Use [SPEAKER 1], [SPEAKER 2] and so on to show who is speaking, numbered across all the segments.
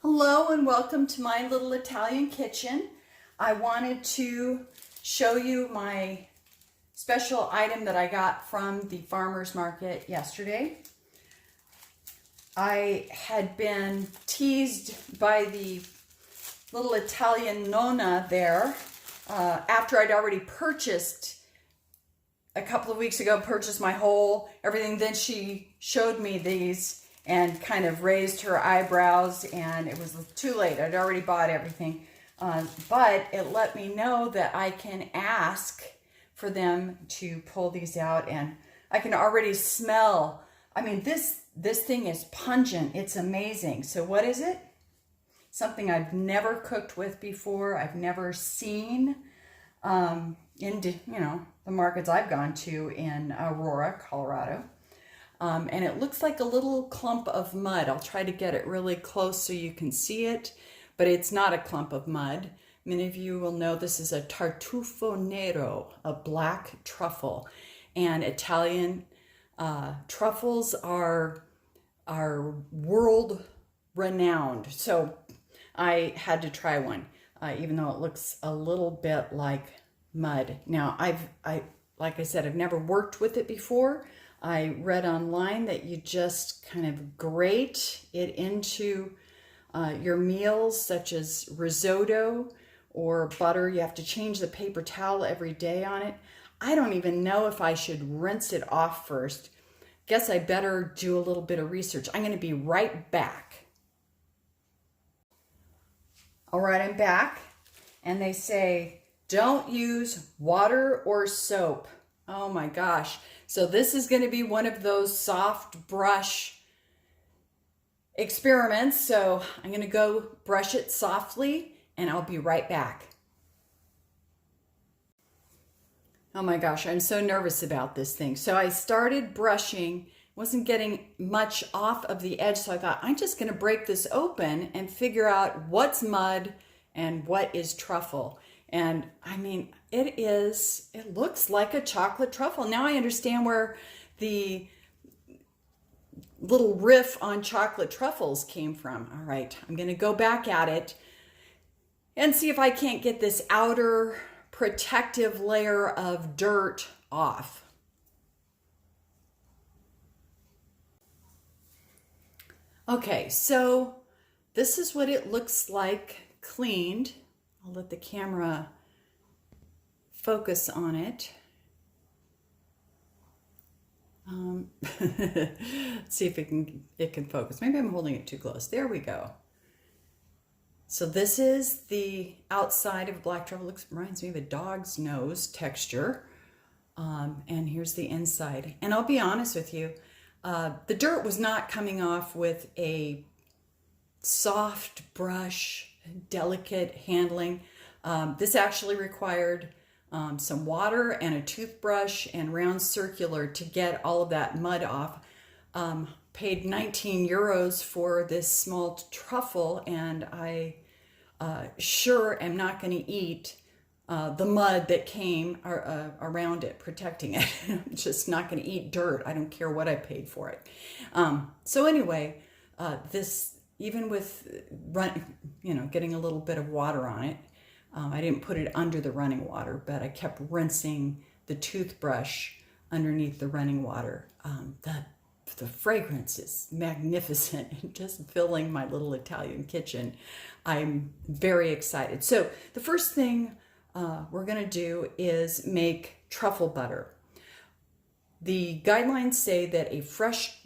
[SPEAKER 1] Hello and welcome to my little Italian kitchen. I wanted to show you my special item that I got from the farmer's market yesterday. I had been teased by the little Italian nonna there after I'd already purchased a couple of weeks ago, purchased my whole everything. Then she showed me these and kind of raised her eyebrows, and it was too late. I'd already bought everything. But it let me know that I can ask for them to pull these out, and I can already smell. I mean, this thing is pungent. It's amazing. So what is it? Something I've never cooked with before. I've never seen in the markets I've gone to in Aurora, Colorado. And it looks like a little clump of mud. I'll try to get it really close so you can see it, but it's not a clump of mud. Many of you will know this is a tartufo nero, a black truffle. And Italian truffles are world renowned. So I had to try one, even though it looks a little bit like mud. Now, like I said, I've never worked with it before. I read online that you just kind of grate it into your meals, such as risotto or butter. You have to change the paper towel every day on it. I don't even know if I should rinse it off first. Guess I better do a little bit of research. I'm going to be right back. All right, I'm back. And they say, don't use water or soap. Oh my gosh. So this is going to be one of those soft brush experiments. So I'm going to go brush it softly and I'll be right back. Oh my gosh, I'm so nervous about this thing. So I started brushing, wasn't getting much off of the edge. So I thought, I'm just going to break this open and figure out what's mud and what is truffle. And I mean, it looks like a chocolate truffle. Now I understand where the little riff on chocolate truffles came from. All right, I'm going to go back at it and see if I can't get this outer protective layer of dirt off. Okay, so this is what it looks like cleaned. I'll let the camera focus on it. See if it can focus. Maybe I'm holding it too close. There we go. So this is the outside of black truffle. Reminds me of a dog's nose texture. And here's the inside. And I'll be honest with you, the dirt was not coming off with a soft brush, delicate handling. This actually required some water and a toothbrush and round circular to get all of that mud off. Paid 19 euros for this small truffle, and I sure am not going to eat the mud that came around it, protecting it. I'm just not going to eat dirt. I don't care what I paid for it. So anyway, this, even with getting a little bit of water on it, I didn't put it under the running water, but I kept rinsing the toothbrush underneath the running water. The fragrance is magnificent, just filling my little Italian kitchen. I'm very excited. So the first thing we're going to do is make truffle butter. The guidelines say that a fresh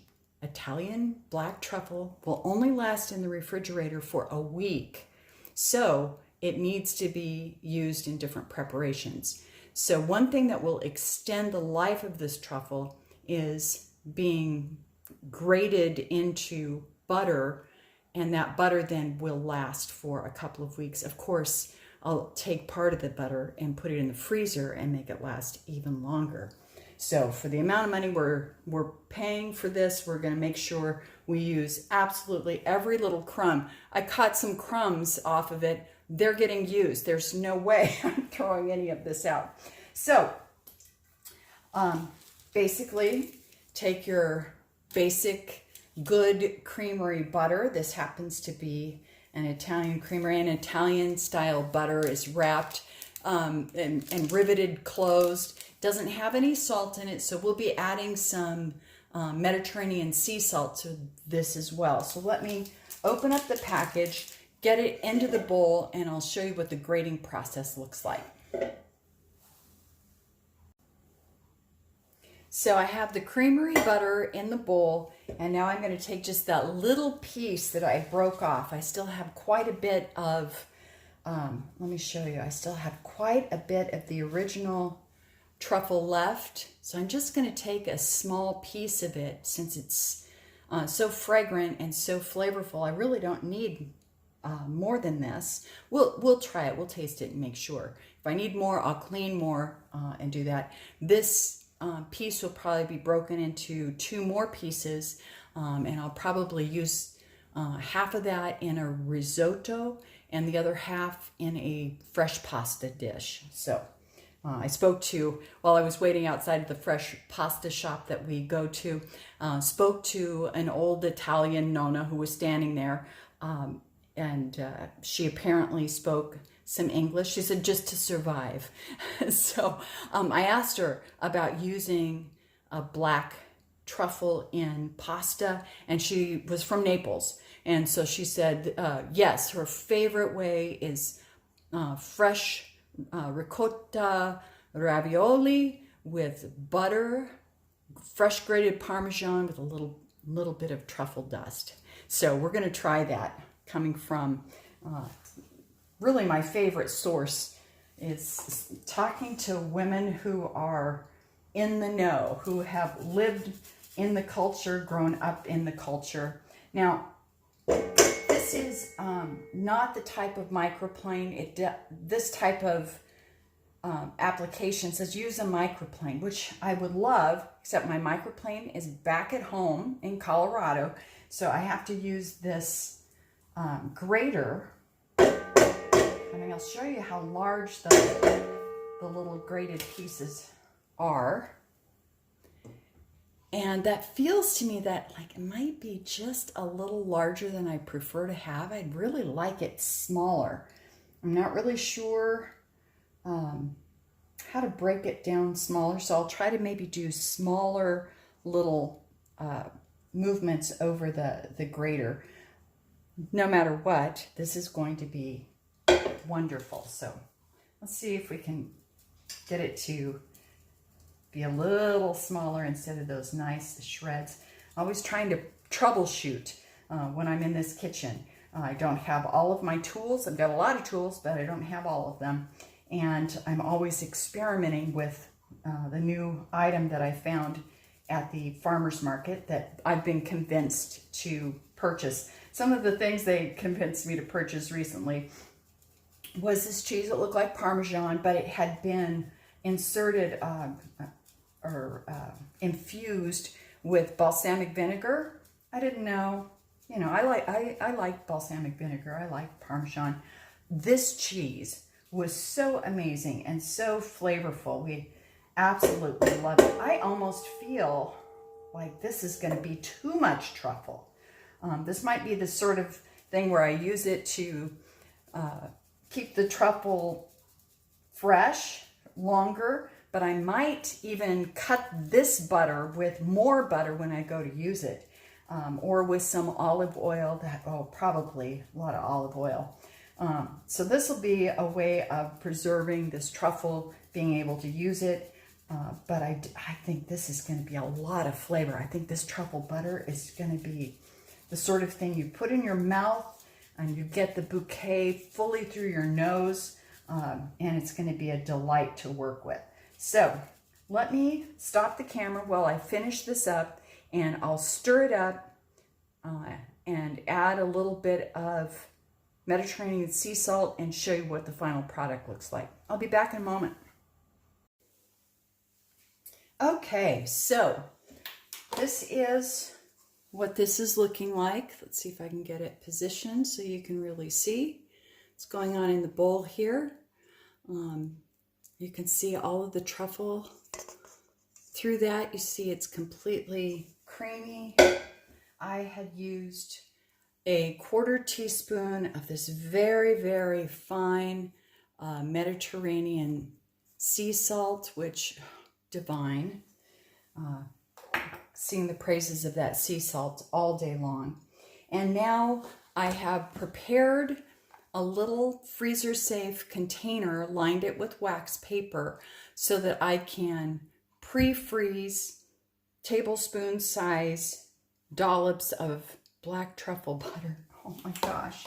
[SPEAKER 1] Italian black truffle will only last in the refrigerator for a week. So it needs to be used in different preparations. So one thing that will extend the life of this truffle is being grated into butter, and that butter then will last for a couple of weeks. Of course, I'll take part of the butter and put it in the freezer and make it last even longer. So for the amount of money we're paying for this, we're going to make sure we use absolutely every little crumb. I caught some crumbs off of it. They're getting used. There's no way I'm throwing any of this out. So basically, take your basic good creamery butter. This happens to be an Italian creamery. An Italian style butter is wrapped and riveted closed. Doesn't have any salt in it, so we'll be adding some Mediterranean sea salt to this as well. So let me open up the package, get it into the bowl, and I'll show you what the grating process looks like. So I have the creamery butter in the bowl, and now I'm going to take just that little piece that I broke off. I still have quite a bit of, let me show you, I still have quite a bit of the original truffle left. So I'm just going to take a small piece of it since it's so fragrant and so flavorful. I really don't need more than this. We'll try it. We'll taste it and make sure. If I need more, I'll clean more and do that. This piece will probably be broken into 2 more pieces, and I'll probably use half of that in a risotto and the other half in a fresh pasta dish. So I spoke to, while I was waiting outside of the fresh pasta shop that we go to, spoke to an old Italian nonna who was standing there, and she apparently spoke some English. She said, just to survive. So I asked her about using a black truffle in pasta, and she was from Naples. And so she said, yes, her favorite way is fresh ricotta ravioli with butter, fresh grated Parmesan with a little bit of truffle dust. So we're going to try that, coming from really my favorite source. Is talking to women who are in the know, who have lived in the culture, grown up in the culture. Now, this is not the type of microplane. This type of application says use a microplane, which I would love, except my microplane is back at home in Colorado, so I have to use this grater. I mean, I'll show you how large the little grated pieces are. And that feels to me that like it might be just a little larger than I prefer to have. I'd really like it smaller. I'm not really sure how to break it down smaller, so I'll try to maybe do smaller little movements over the grater. No matter what, this is going to be wonderful. So let's see if we can get it to be a little smaller instead of those nice shreds. Always trying to troubleshoot when I'm in this kitchen. I don't have all of my tools. I've got a lot of tools, but I don't have all of them. And I'm always experimenting with the new item that I found at the farmer's market that I've been convinced to purchase. Some of the things they convinced me to purchase recently was this cheese that looked like Parmesan, but it had been inserted or infused with balsamic vinegar. I didn't know. You know, I like balsamic vinegar. I like Parmesan. This cheese was so amazing and so flavorful. We absolutely love it. I almost feel like this is going to be too much truffle. This might be the sort of thing where I use it to keep the truffle fresh longer, but I might even cut this butter with more butter when I go to use it, or with some olive oil. Probably a lot of olive oil. So this will be a way of preserving this truffle, being able to use it, but I think this is going to be a lot of flavor. I think this truffle butter is going to be the sort of thing you put in your mouth and you get the bouquet fully through your nose, and it's going to be a delight to work with. So let me stop the camera while I finish this up, and I'll stir it up and add a little bit of Mediterranean sea salt and show you what the final product looks like. I'll be back in a moment. Okay, so this is what this is looking like. Let's see if I can get it positioned so you can really see what's going on in the bowl here. You can see all of the truffle through that. You see it's completely creamy. I had used a 1/4 teaspoon of this very, very fine Mediterranean sea salt, which divine. Sing the praises of that sea salt all day long. And now I have prepared a little freezer safe container, lined it with wax paper so that I can pre-freeze tablespoon size dollops of black truffle butter. Oh my gosh.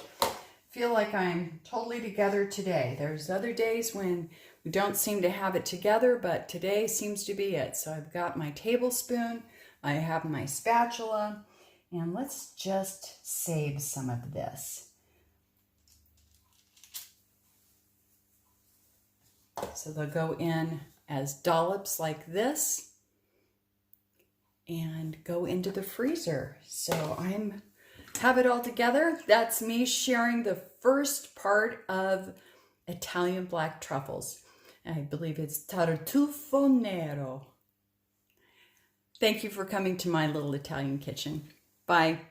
[SPEAKER 1] Feel like I'm totally together today. There's other days when we don't seem to have it together, but today seems to be it. So I've got my tablespoon, I have my spatula, and let's just save some of this. So they'll go in as dollops like this and go into the freezer. So I'm have it all together. That's me sharing the first part of Italian black truffles. I believe it's tartufo nero. Thank you for coming to my little Italian kitchen. Bye.